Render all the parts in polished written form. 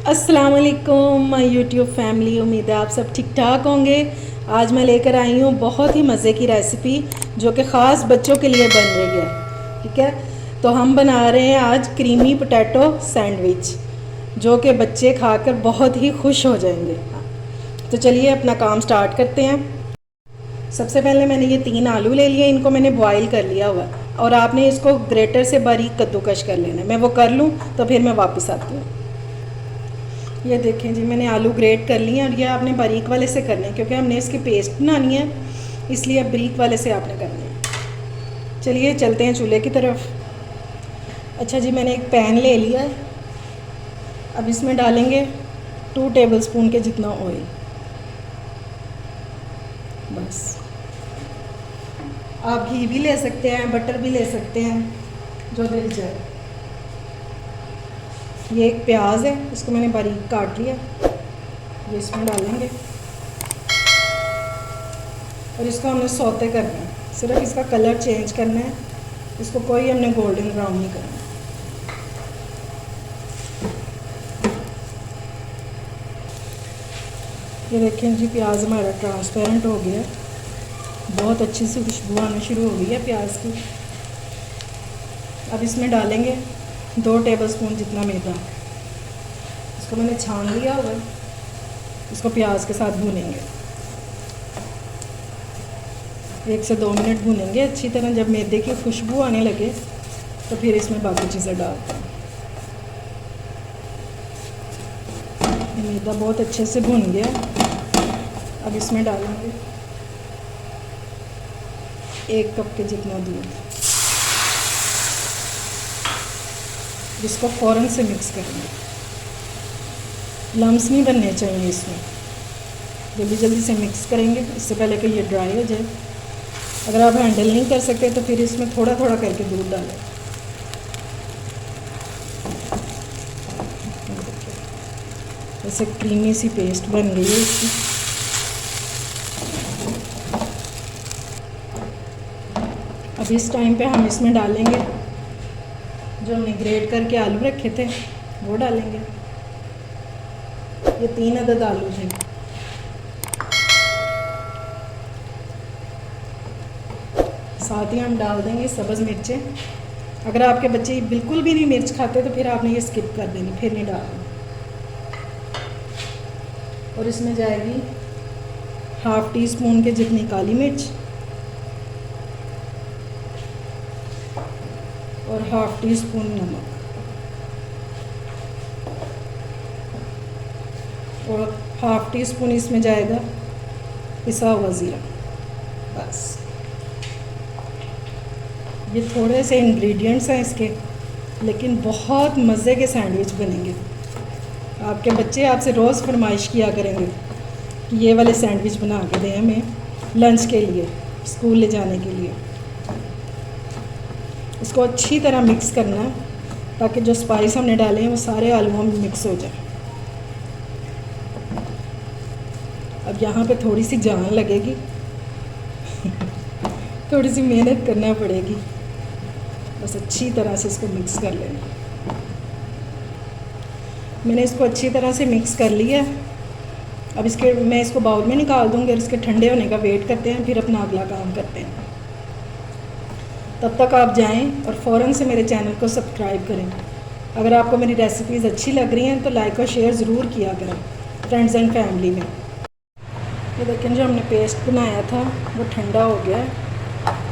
अस्सलाम वालेकुम my YouTube family. उम्मीद है आप सब ठीक ठाक होंगे। आज मैं लेकर आई हूँ बहुत ही मज़े की रेसिपी जो कि ख़ास बच्चों के लिए बन रही है। ठीक है, तो हम बना रहे हैं आज क्रीमी पोटैटो सैंडविच जो कि बच्चे खाकर बहुत ही खुश हो जाएंगे। तो चलिए अपना काम स्टार्ट करते हैं। सबसे पहले मैंने ये 3 आलू ले लिए, इनको मैंने बॉईल कर लिया हुआ और आपने इसको ग्रेटर से बारीक कद्दूकश कर लेना है। मैं वो कर लूँ तो फिर मैं वापस आती हूँ। ये देखें जी, मैंने आलू ग्रेट कर लिए और ये आपने बारीक वाले से करने हैं क्योंकि हमने इसकी पेस्ट बनानी है, इसलिए बारीक वाले से आपने करने हैं। चलिए चलते हैं चूल्हे की तरफ। अच्छा जी, मैंने एक पैन ले लिया है। अब इसमें डालेंगे 2 टेबलस्पून के जितना ऑयल। बस, आप घी भी ले सकते हैं, बटर भी ले सकते हैं, जो दिल चाहे। ये एक प्याज है, इसको मैंने बारीक काट लिया, ये इसमें डालेंगे और इसको हमने सौते करना है। सिर्फ इसका कलर चेंज करना है, इसको कोई हमने गोल्डन ब्राउन नहीं करना। ये देखें जी, प्याज हमारा ट्रांसपेरेंट हो गया, बहुत अच्छी सी खुशबू आना शुरू हो गई है प्याज की। अब इसमें डालेंगे 2 टेबलस्पून जितना मैदा, इसको मैंने छान लिया हुआ, इसको प्याज के साथ भूनेंगे। 1 से 2 मिनट भूनेंगे अच्छी तरह। जब मैदे की खुशबू आने लगे तो फिर इसमें बाकी चीज़ें डालते हैं। मैदा बहुत अच्छे से भून गया। अब इसमें डालेंगे 1 कप के जितना दूध, जिसको फ़ौरन से मिक्स करेंगे। लम्स नहीं बनने चाहिए इसमें, जल्दी जल्दी से मिक्स करेंगे इससे पहले कि ये ड्राई हो जाए। अगर आप हैंडल नहीं कर सकते तो फिर इसमें थोड़ा थोड़ा करके दूध डालें। जैसे क्रीमी सी पेस्ट बन गई है इसकी। अब इस टाइम पे हम इसमें डालेंगे जो हमने ग्रेट करके आलू रखे थे, वो डालेंगे। ये 3 अदद आलू थे। साथ ही हम डाल देंगे सब्ज़ मिर्चें। अगर आपके बच्चे बिल्कुल भी नहीं मिर्च खाते तो फिर आपने ये स्किप कर देनी, फिर नहीं डालना। और इसमें जाएगी 1/2 टीस्पून के जितनी काली मिर्च और 1/2 टीस्पून नमक और 1/2 टीस्पून इसमें जाएगा पिसा हुआ ज़ीरा। बस, ये थोड़े से इंग्रेडिएंट्स हैं इसके, लेकिन बहुत मज़े के सैंडविच बनेंगे। आपके बच्चे आपसे रोज़ फरमाइश किया करेंगे कि ये वाले सैंडविच बना के दें हमें लंच के लिए, स्कूल ले जाने के लिए। इसको अच्छी तरह मिक्स करना है ताकि जो स्पाइस हमने डाले हैं वो सारे आलूओं में मिक्स हो जाए। अब यहाँ पे थोड़ी सी जान लगेगी थोड़ी सी मेहनत करना पड़ेगी। बस अच्छी तरह से इसको मिक्स कर लेना। मैंने इसको अच्छी तरह से मिक्स कर लिया। अब मैं इसको बाउल में निकाल दूँगी और इसके ठंडे होने का वेट करते हैं, फिर अपना अगला काम करते हैं। तब तक आप जाएं और फ़ौरन से मेरे चैनल को सब्सक्राइब करें। अगर आपको मेरी रेसिपीज़ अच्छी लग रही हैं तो लाइक और शेयर ज़रूर किया करें फ्रेंड्स एंड फैमिली में। ये देखें, जो हमने पेस्ट बनाया था वो ठंडा हो गया है।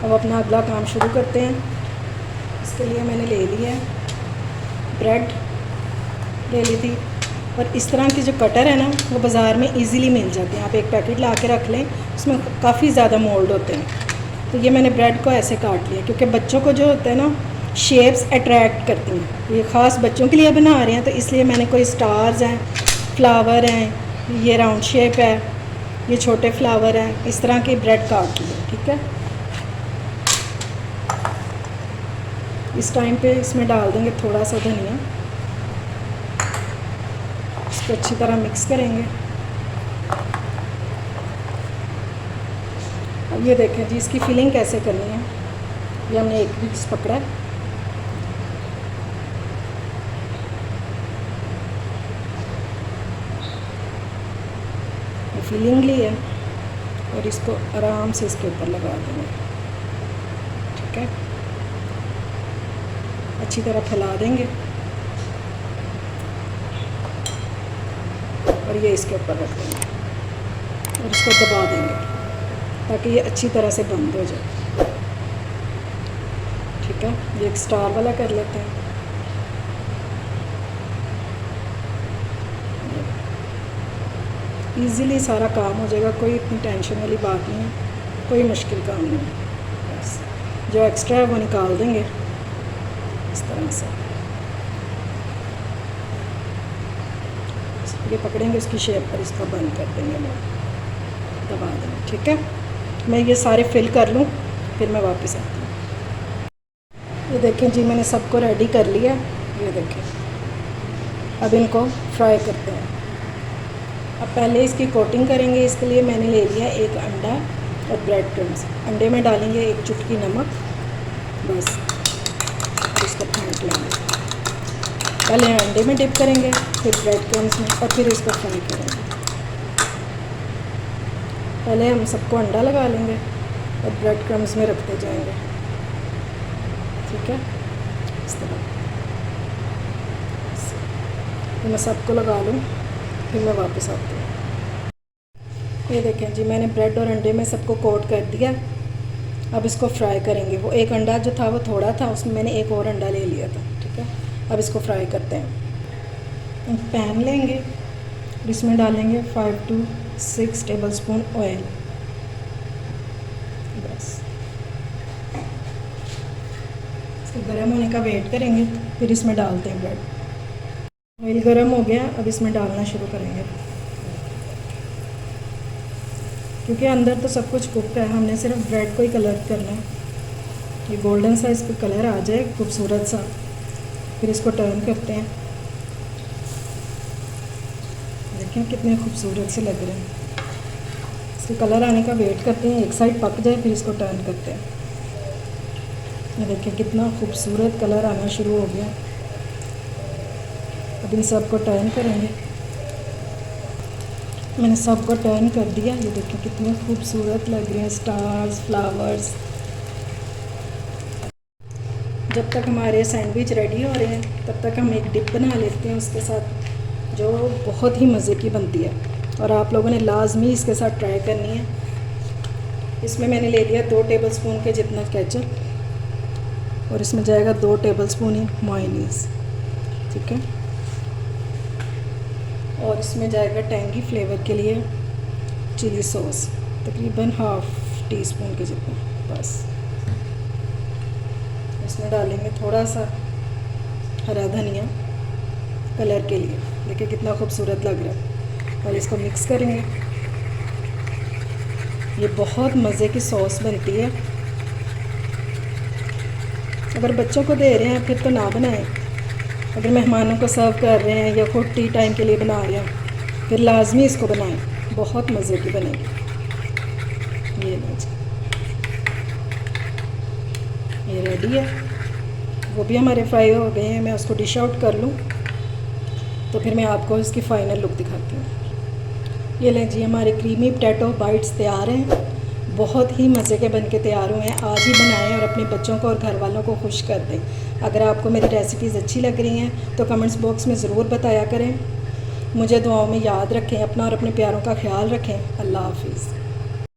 अब अपना अगला काम शुरू करते हैं। इसके लिए मैंने ले लिया है ब्रेड, ले ली थी। और इस तरह की जो कटर है ना, वो बाज़ार में इजीली मिल जाते हैं। आप एक पैकेट ला के रख लें, उसमें काफ़ी ज़्यादा मोल्ड होते हैं। तो ये मैंने ब्रेड को ऐसे काट लिया क्योंकि बच्चों को जो होता है ना, शेप्स अट्रैक्ट करती हैं। ये ख़ास बच्चों के लिए बना रहे हैं, तो इसलिए मैंने कोई स्टार्स हैं, फ्लावर हैं, ये राउंड शेप है, ये छोटे फ्लावर हैं, इस तरह की ब्रेड काट ली है। ठीक है, इस टाइम पे इसमें डाल देंगे थोड़ा सा धनिया। इसको अच्छी तरह मिक्स करेंगे। अब ये देखें जी, इसकी फिलिंग कैसे करनी है। ये हमने एक पीस पकड़ा है, फिलिंग ली है और इसको आराम से इसके ऊपर लगा देंगे। ठीक है, अच्छी तरह फैला देंगे और ये इसके ऊपर रख देंगे और इसको दबा देंगे ताकि ये अच्छी तरह से बंद हो जाए। ठीक है, ये एक स्टार वाला कर लेते हैं। इजीली सारा काम हो जाएगा, कोई इतनी टेंशन वाली बात नहीं है, कोई मुश्किल काम नहीं है। बस जो एक्स्ट्रा है वो निकाल देंगे इस तरह से। ये पकड़ेंगे उसकी शेप पर, इसको बंद कर देंगे, दबा देंगे। ठीक है, मैं ये सारे फिल कर लूँ फिर मैं वापस आती हूँ। ये देखें जी, मैंने सबको रेडी कर लिया। ये देखें, अब इनको फ्राई करते हैं। अब पहले इसकी कोटिंग करेंगे। इसके लिए मैंने ले लिया एक अंडा और ब्रेड क्रम्स। अंडे में डालेंगे एक चुटकी नमक, बस इसको फेंट लेंगे। पहले अंडे में डिप करेंगे, फिर ब्रेड क्रम्स में और फिर इसको फ्राई करेंगे। पहले हम सबको अंडा लगा लेंगे और ब्रेड क्रम्स में रखते जाएंगे। ठीक है, इस तरह तो मैं सबको लगा लूँ फिर मैं वापस आती हूँ। ये देखें जी, मैंने ब्रेड और अंडे में सबको कोट कर दिया। अब इसको फ्राई करेंगे। वो एक अंडा जो था वो थोड़ा था, उसमें मैंने एक और अंडा ले लिया था। ठीक है, अब इसको फ्राई करते हैं। पैन लेंगे और इसमें डालेंगे 5 to 6 टेबलस्पून ऑयल। बस इसको गर्म होने का वेट करेंगे, फिर इसमें डालते हैं ब्रेड। ऑयल गर्म हो गया, अब इसमें डालना शुरू करेंगे। क्योंकि अंदर तो सब कुछ कुक है, हमने सिर्फ ब्रेड को ही कलर करना है। ये गोल्डन सा इस पर कलर आ जाए खूबसूरत सा, फिर इसको टर्न करते हैं। देखें कितने खूबसूरत से लग रहे हैं। इसके कलर आने का वेट करते हैं, एक साइड पक जाए फिर इसको टर्न करते हैं। ये देखिए कितना खूबसूरत कलर आना शुरू हो गया। अब इन सब को टर्न करेंगे। मैंने सबको टर्न कर दिया। ये देखिए कितने खूबसूरत लग रहे हैं स्टार्स, फ्लावर्स। जब तक हमारे सैंडविच रेडी हो रहे हैं तब तक हम एक डिप बना लेते हैं उसके साथ, जो बहुत ही मज़े की बनती है और आप लोगों ने लाजमी इसके साथ ट्राई करनी है। इसमें मैंने ले लिया 2 टेबलस्पून के जितना केचप और इसमें जाएगा 2 टेबलस्पून ही मेयोनीज़। ठीक है, और इसमें जाएगा टेंगी फ्लेवर के लिए चिली सॉस, तकरीबन ½ टीस्पून के जितना। बस इसमें डालेंगे थोड़ा सा हरा धनिया कलर के लिए। देखिए कितना खूबसूरत लग रहा है। और इसको मिक्स करेंगे। ये बहुत मज़े की सॉस बनती है। अगर बच्चों को दे रहे हैं फिर तो ना बनाएं। अगर मेहमानों को सर्व कर रहे हैं या खुद टी टाइम के लिए बना रहे हैं फिर लाजमी इसको बनाएं, बहुत मज़े की बनेगी। ये लीजिए, ये रेडी है। वो भी हमारे फ्राई हो गए हैं। मैं उसको डिश आउट कर लूँ तो फिर मैं आपको इसकी फ़ाइनल लुक दिखाती हूँ। ये लें जी, हमारे क्रीमी पोटैटो बाइट्स तैयार हैं। बहुत ही मज़े के बनके तैयार हुए हैं। आज ही बनाएं और अपने बच्चों को और घर वालों को खुश कर दें। अगर आपको मेरी रेसिपीज़ अच्छी लग रही हैं तो कमेंट्स बॉक्स में ज़रूर बताया करें। मुझे दुआओं में याद रखें। अपना और अपने प्यारों का ख्याल रखें। अल्लाह हाफिज़।